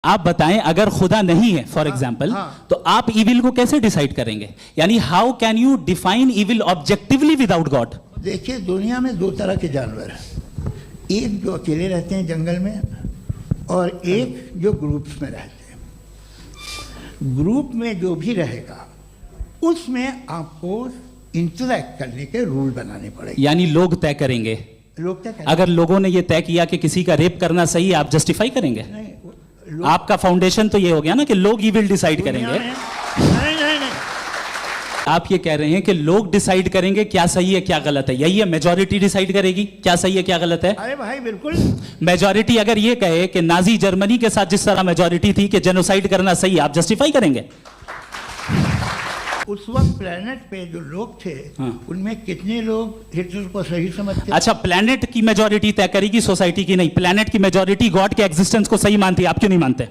आप बताएं, अगर खुदा नहीं है फॉर एग्जाम्पल, तो आप इविल को कैसे डिसाइड करेंगे? यानी how can you define evil objectively without God? देखिए, दुनिया में दो तरह के जानवर हैं, एक जो अकेले रहते हैं जंगल में और एक जो ग्रुप्स में रहते हैं। ग्रुप में जो भी रहेगा उसमें आपको इंटरैक्ट करने के रूल बनाने पड़ेंगे। यानी लोग तय करेंगे। लोग तय करेंगे। अगर लोगों ने ये तय किया कि किसी का रेप करना सही है, आप जस्टिफाई करेंगे? नहीं, आपका फाउंडेशन तो ये हो गया ना कि लोग ही विल डिसाइड करेंगे। नहीं। आप ये कह रहे हैं कि लोग डिसाइड करेंगे क्या सही है क्या गलत है, यही है? मेजॉरिटी डिसाइड करेगी क्या सही है क्या गलत है? अरे भाई बिल्कुल। मेजॉरिटी अगर ये कहे कि नाजी जर्मनी के साथ जिस तरह मेजॉरिटी थी कि जेनोसाइड करना सही, आप जस्टिफाई करेंगे? उस वक्त प्लेनेट पे जो लोग थे, उनमें कितने लोग हिटलर को सही समझते? अच्छा, प्लेनेट की मेजॉरिटी तय करेगी, सोसाइटी की नहीं। प्लेनेट की मेजॉरिटी गॉड के एग्जिस्टेंस को सही मानती है, आप क्यों नहीं मानते?